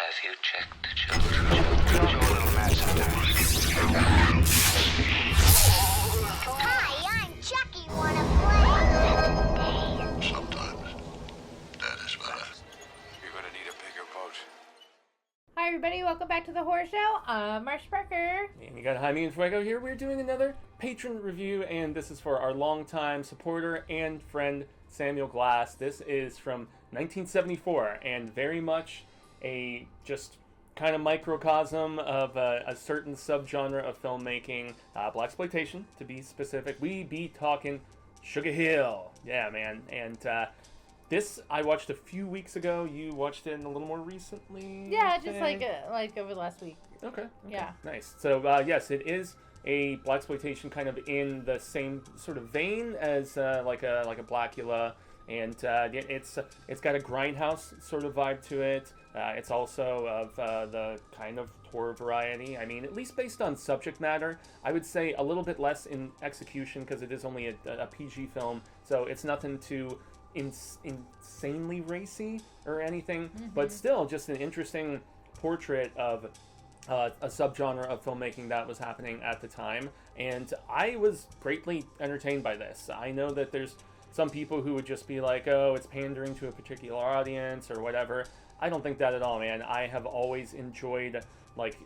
Have you checked the children? You're a little mad sometimes. Hi, I'm Chucky. Wanna play? Sometimes that is better. You're gonna need a bigger boat. Hi everybody, welcome back to the Horror Show. I'm Marcia Parker. And you got Jaime and Fuego here. We're doing another patron review, and this is for our longtime supporter and friend, Samuel Glass. This is from 1974, and very much a just kind of microcosm of a certain subgenre of filmmaking, Blaxploitation, to be specific. We be talking Sugar Hill. Yeah, man. And this I watched a few weeks ago. You watched it a little more recently? Yeah, just like over the last week. Okay. Yeah. Nice. So yes, it is a Blaxploitation kind of in the same sort of vein as like a Blackula, and it's got a grindhouse sort of vibe to it. It's also of the kind of horror variety. I mean, at least based on subject matter, I would say a little bit less in execution because it is only a PG film, so it's nothing too insanely racy or anything, but still just an interesting portrait of a subgenre of filmmaking that was happening at the time, and I was greatly entertained by this. I know that there's some people who would just be like, oh, it's pandering to a particular audience or whatever. I don't think that at all, man. I have always enjoyed like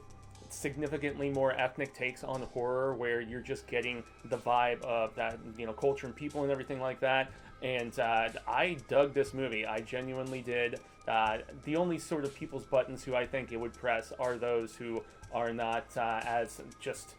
significantly more ethnic takes on horror where you're just getting the vibe of that, you know, culture and people and everything like that. And I dug this movie. I genuinely did. The only sort of people's buttons who I think it would press are those who are not as just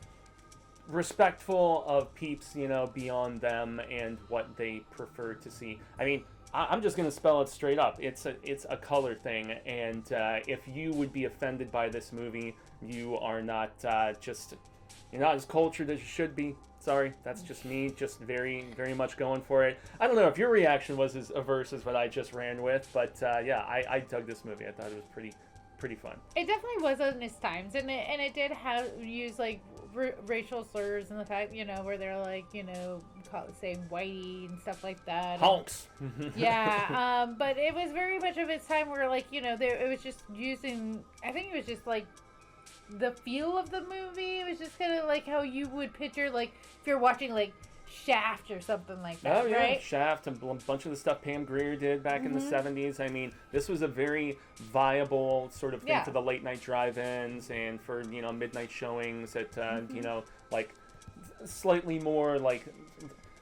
respectful of peeps, you know, beyond them and what they prefer to see. I mean, I'm just gonna spell it straight up. It's a color thing, and if you would be offended by this movie, you are not you're not as cultured as you should be. Sorry, that's just me, just very, very much going for it. I don't know if your reaction was as averse as what I just ran with, but yeah, I dug this movie. I thought it was pretty fun. It definitely was on its times, and it did have use like racial slurs and the fact, you know, where they're like, you know, saying whitey and stuff like that. Honks. Yeah, but it was very much of its time where, like, you know, it was just using, I think it was just like the feel of the movie. It was just kind of like how you would picture, like, if you're watching like Shaft or something like that. Oh yeah, right? Shaft and a bunch of the stuff Pam Grier did back in the 70s. I mean, this was a very viable sort of thing for the late night drive-ins and for, you know, midnight showings at you know, like slightly more like,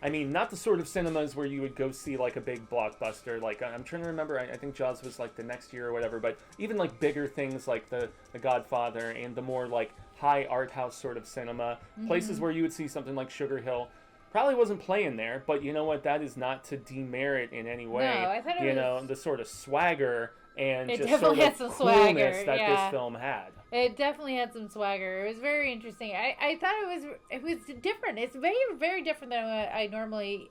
I mean, not the sort of cinemas where you would go see like a big blockbuster. Like, I'm trying to remember, I think Jaws was like the next year or whatever, but even like bigger things like the Godfather and the more like high art house sort of cinema, places where you would see something like Sugar Hill, probably wasn't playing there, but you know what? That is not to demerit in any way. No, I thought it you was... know, the sort of swagger and it just sort of some coolness swagger, that this film had. It definitely had some swagger. It was very interesting. I thought it was different. It's very, very different than what I normally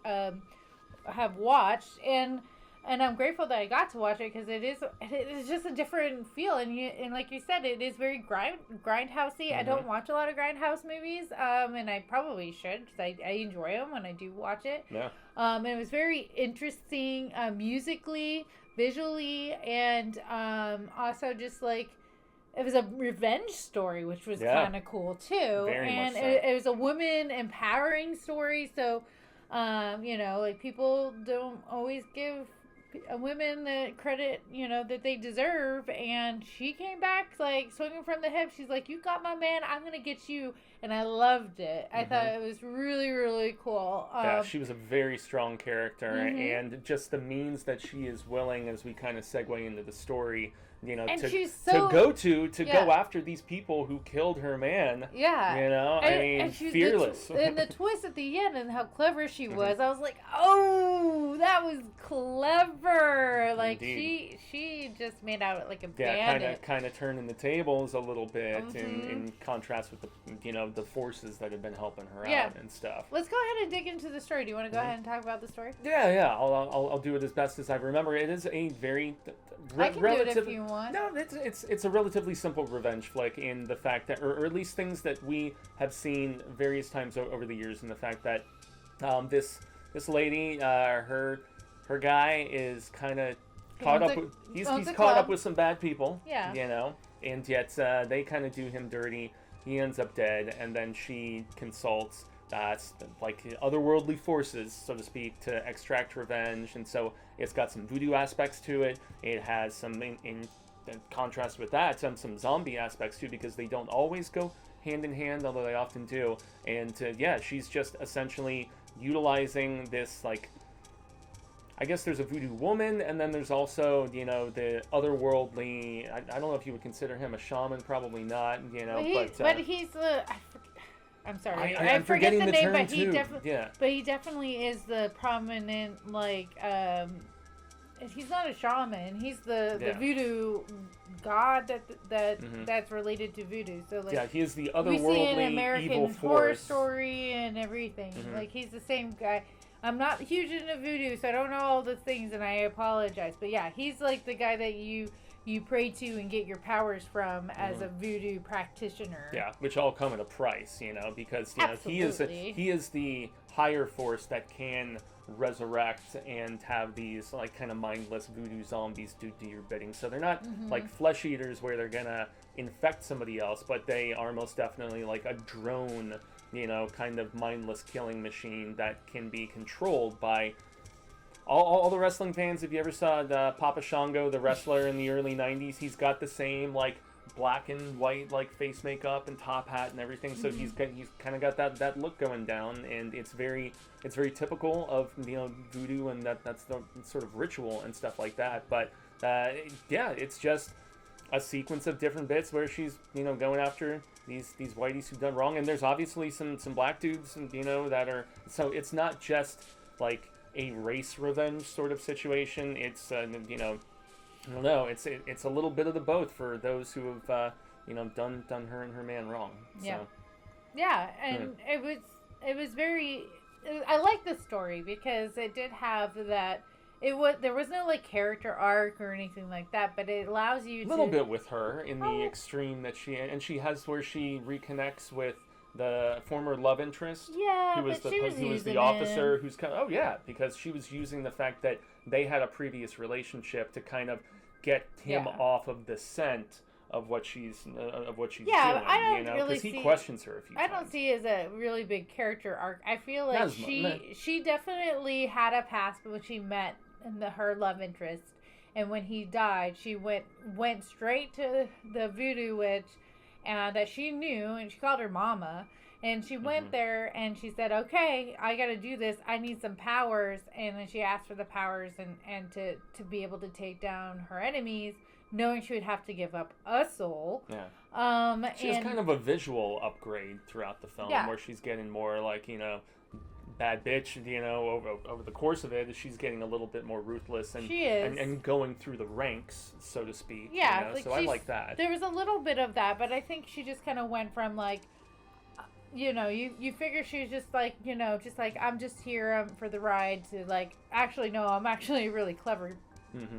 have watched, and I'm grateful that I got to watch it because it is just a different feel, and like you said, it is very grindhousey. I don't watch a lot of grindhouse movies, and I probably should because I enjoy them when I do watch it. Yeah. And it was very interesting musically, visually, and also just like it was a revenge story, which was kind of cool too. Very and much so. it was a woman empowering story, so you know, like people don't always give women the credit, you know, that they deserve, and she came back like swinging from the hip. She's like, you got my man, I'm gonna get you. And I loved it. I thought it was really, really cool. Yeah, she was a very strong character, and just the means that she is willing, as we kind of segue into the story, you know, and to go after these people who killed her man. Yeah. You know, I mean, fearless. And the twist at the end and how clever she was, I was like, oh, that was clever. Like, Indeed. she just made out like a bandit. Yeah, kind of turning the tables a little bit in contrast with the, you know, the forces that have been helping her out and stuff. Let's go ahead and dig into the story. Do you want to go ahead and talk about the story? Yeah. I'll do it as best as I remember. It is a very I can do it if you want. No, it's a relatively simple revenge flick in the fact that, or at least things that we have seen various times over the years, in the fact that this lady, her guy is kind of caught owns up. a- He's owns a caught club. up with some bad people. Yeah. You know, and yet they kind of do him dirty. He ends up dead, and then she consults like otherworldly forces, so to speak, to extract revenge. And so it's got some voodoo aspects to it. It has some in contrast with that, some zombie aspects too, because they don't always go hand in hand, although they often do. And yeah, she's just essentially utilizing this, like, I guess there's a voodoo woman, and then there's also, you know, the otherworldly. I don't know if you would consider him a shaman, probably not, you know. But he's the. I'm sorry, I'm forget forgetting the the name, term but he too. definitely. Yeah. But he definitely is the prominent, like. He's not a shaman. He's the voodoo god that's related to voodoo. So like. Yeah, he is the We see an otherworldly American evil Horror force. Story and everything. Like, he's the same guy. I'm not huge into voodoo, so I don't know all the things, and I apologize. But yeah, he's like the guy that you pray to and get your powers from as a voodoo practitioner. Yeah, which all come at a price, you know, because you know Absolutely. he is the higher force that can resurrect and have these like kind of mindless voodoo zombies do your bidding. So they're not like flesh eaters where they're gonna infect somebody else, but they are most definitely like a drone, you know, kind of mindless killing machine that can be controlled by all the wrestling fans. If you ever saw Papa Shango, the wrestler in the early 90s, he's got the same like black and white like face makeup and top hat and everything. So he's kind of got that look going down, and it's very typical of, you know, voodoo, and that's the sort of ritual and stuff like that. But yeah, it's just a sequence of different bits where she's, you know, going after these whiteys who've done wrong, and there's obviously some black dudes, and you know, that are, so it's not just like a race revenge sort of situation. It's you know, I don't know, it's a little bit of the both for those who have you know, done her and her man wrong. Yeah. So, Yeah, and it was very. I like the story because it did have that. There was no like character arc or anything like that, but it allows you a little bit with her in the extreme that she has, where she reconnects with the former love interest. Yeah, who was but the she was who was using the officer him. who's kind of, oh yeah, because she was using the fact that they had a previous relationship to kind of get him Yeah. off of the scent of what she's doing. Yeah, I don't you know, really because he see- questions her a few I times. don't see it as a really big character arc. I feel like Not as much. she definitely had a past when she met her love interest, and when he died, she went straight to the voodoo witch, and that she knew, and she called her mama, and she went there and she said, "Okay, I got to do this. I need some powers," and then she asked for the powers and to be able to take down her enemies, knowing she would have to give up a soul. Yeah. She has And kind of a visual upgrade throughout the film, Yeah. where she's getting more like, you know, bad bitch, you know, over the course of it. She's getting a little bit more ruthless and She is. and going through the ranks, so to speak. yeah, you know? like So I she's- like that. There was a little bit of that, but I think she just kind of went from like, you know, you figure she's just like, you know, just like, I'm just here for the ride, to like, actually no, I'm actually really clever.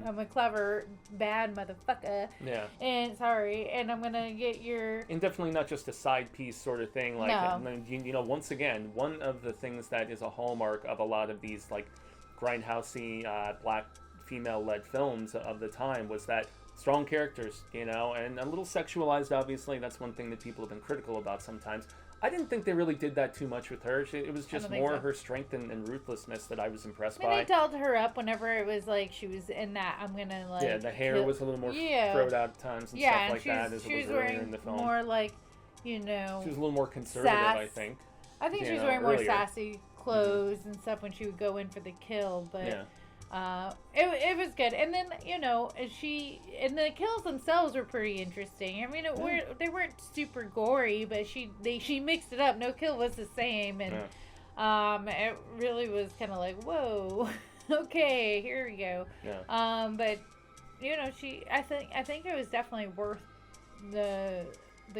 I'm a clever bad motherfucker, Yeah. and sorry, and I'm gonna get your. And definitely not just a side piece sort of thing. Like, No. you know, once again, one of the things that is a hallmark of a lot of these like grindhousey black female-led films of the time was that strong characters, you know, and a little sexualized. Obviously, that's one thing that people have been critical about sometimes. I didn't think they really did that too much with her. It was just don't think more so. her strength and ruthlessness that I was impressed I mean, by. they dolled her up whenever it was like she was in that. I'm gonna like. Yeah, the hair kill- was a little more Yeah. throwed out at times and Yeah, stuff and like that as she it was was earlier wearing in the film. more like, you know. She was a little more conservative, I sass. think. I think she you was know, wearing more earlier. sassy clothes and stuff when she would go in for the kill, but Yeah. it was good. And then, you know, the kills themselves were pretty interesting. I mean, they weren't super gory, but she mixed it up. No kill was the same, and it really was kind of like, whoa, okay, here we go. Yeah. But you know, I think it was definitely worth the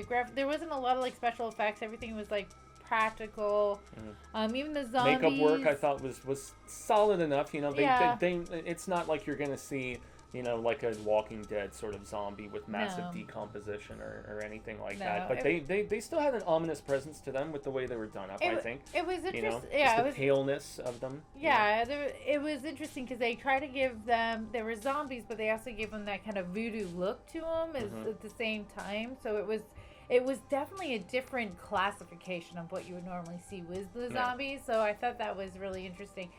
graph. There wasn't a lot of like special effects. Everything was like practical. Even the zombies. Makeup work I thought was solid enough. You know, Yeah. they it's not like you're gonna see like a Walking Dead sort of zombie with massive No. decomposition or anything like No, that. But they still had an ominous presence to them with the way they were done up, I think. It was interesting. Just Yeah, the paleness of them. Yeah, it was interesting because they try to give them, they were zombies, but they also gave them that kind of voodoo look to them at the same time. So it was definitely a different classification of what you would normally see with the zombies. So I thought that was really interesting.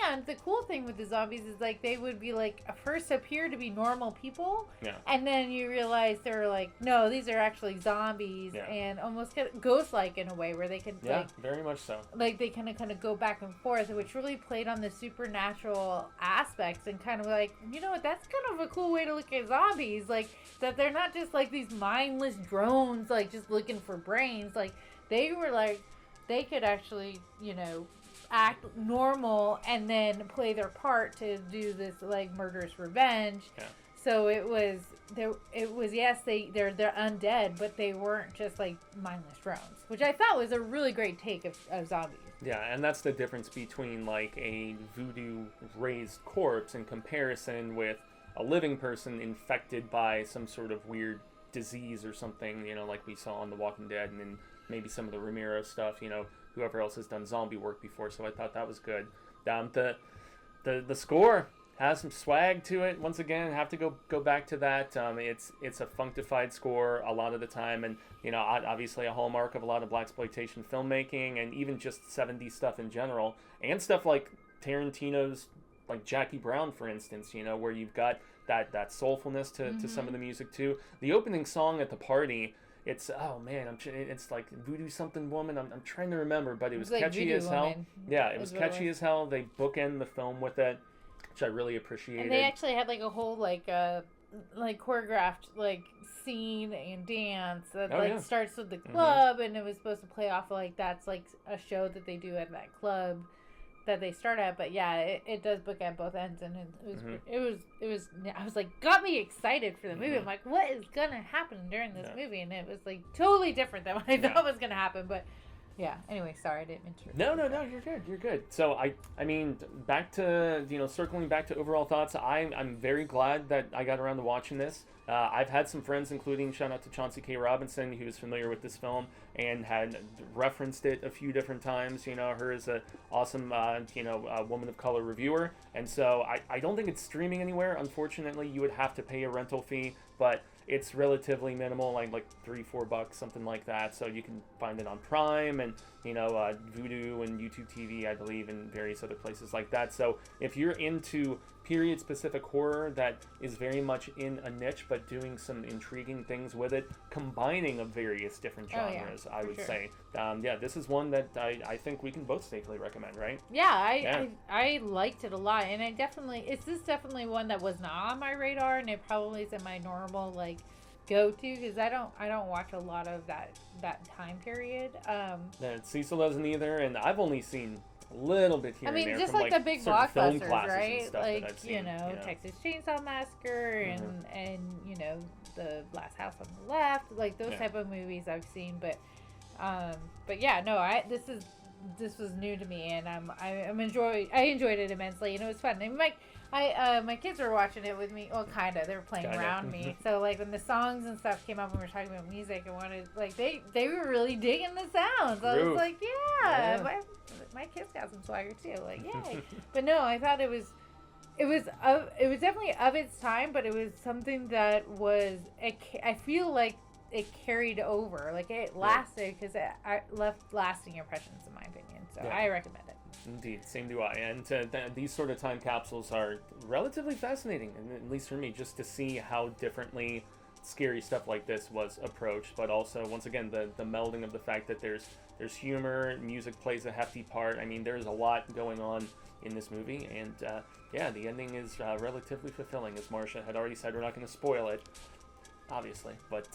And the cool thing with the zombies is like they would be like first appear to be normal people, and then you realize they're like, no, these are actually zombies, and almost kind of ghost-like in a way where they can very much so. Like they kind of go back and forth, which really played on the supernatural aspects and kind of like, you know what, that's kind of a cool way to look at zombies, like that they're not just like these mindless drones like just looking for brains. Like they were like, they could actually, act normal and then play their part to do this like murderous revenge. So it was yes, they're undead, but they weren't just like mindless drones, which I thought was a really great take of zombies. Yeah, and that's the difference between like a voodoo raised corpse in comparison with a living person infected by some sort of weird disease or something, like we saw on The Walking Dead, and then maybe some of the Romero stuff, whoever else has done zombie work before. So I thought that was good. The score has some swag to it. Once again, have to go back to that. It's a functified score a lot of the time, and obviously a hallmark of a lot of blaxploitation filmmaking, and even just 70s stuff in general, and stuff like Tarantino's, like Jackie Brown, for instance. Where you've got that soulfulness to some of the music too. The opening song at the party. It's it's like Voodoo Something Woman. I'm trying to remember, but it was like catchy Voodoo as hell. Woman. Yeah, it was catchy as hell. They bookend the film with it, which I really appreciated. And they actually had like a whole like choreographed like scene and dance that starts with the club, and it was supposed to play off like that's like a show that they do at that club that they start at. But yeah, it does book at both ends, and it was I was like, got me excited for the movie. I'm like, what is gonna happen during this movie? And it was like totally different than what I thought was gonna happen. But yeah, anyway, sorry, I didn't mean to. No, you're good. So I mean, back to circling back to overall thoughts. I'm very glad that I got around to watching this. I've had some friends, including shout out to Chauncey K. Robinson, who's familiar with this film and had referenced it a few different times. Her as an awesome, woman of color reviewer. And so I don't think it's streaming anywhere. Unfortunately, you would have to pay a rental fee, but it's relatively minimal, like $3-4, something like that. So you can find it on Prime and Vudu and YouTube TV, I believe, and various other places like that. So if you're into period-specific horror that is very much in a niche, but doing some intriguing things with it, combining of various different genres, I would say. This is one that I think we can both safely recommend, right? Yeah, I liked it a lot, and this is definitely one that was not on my radar, and it probably isn't my normal like go-to because I don't watch a lot of that time period. Cecil doesn't either, and I've only seen a little bit here. I mean, and there just from, like the big film blockbusters, classes right? and stuff Like that I've seen, Texas Chainsaw Massacre and the Last House on the Left, like those type of movies I've seen. But yeah, no, this was new to me, and I enjoyed it immensely, and it was fun. And my kids were watching it with me. Well, kinda. They were playing around me. So like when the songs and stuff came up when we were talking about music, and wanted like they were really digging the sounds. I was like, my kids got some swagger too. Like, yay! But no, I thought it was definitely of its time, but it was something that was. I feel like it carried over. Like it lasted because it left lasting impressions, in my opinion. So I recommend it. Indeed, same do I. And these sort of time capsules are relatively fascinating, at least for me, just to see how differently scary stuff like this was approached. But also, once again, the melding of the fact that there's humor, music plays a hefty part. I mean, there's a lot going on in this movie, and the ending is relatively fulfilling. As Marcia had already said, we're not going to spoil it, obviously. But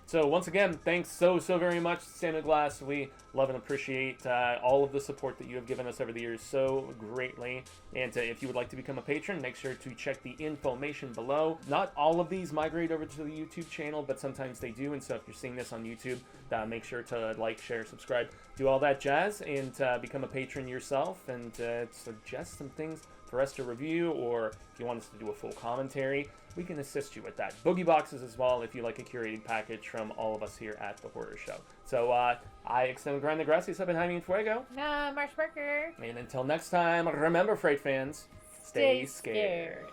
so once again, thanks so very much, Samuel Glass. We love and appreciate all of the support that you have given us over the years so greatly. And if you would like to become a patron, make sure to check the information below. Not all of these migrate over to the YouTube channel, but sometimes they do. And so if you're seeing this on YouTube, make sure to like, share, subscribe, do all that jazz, and become a patron yourself, and suggest some things for us to review, or if you want us to do a full commentary, we can assist you with that. Boogie boxes as well, if you like a curated package from all of us here at the Hoarder Show. So I extend grande gracias. I've been Jaime and Fuego. Marsh Barker. And until next time, remember, Fright fans, stay scared.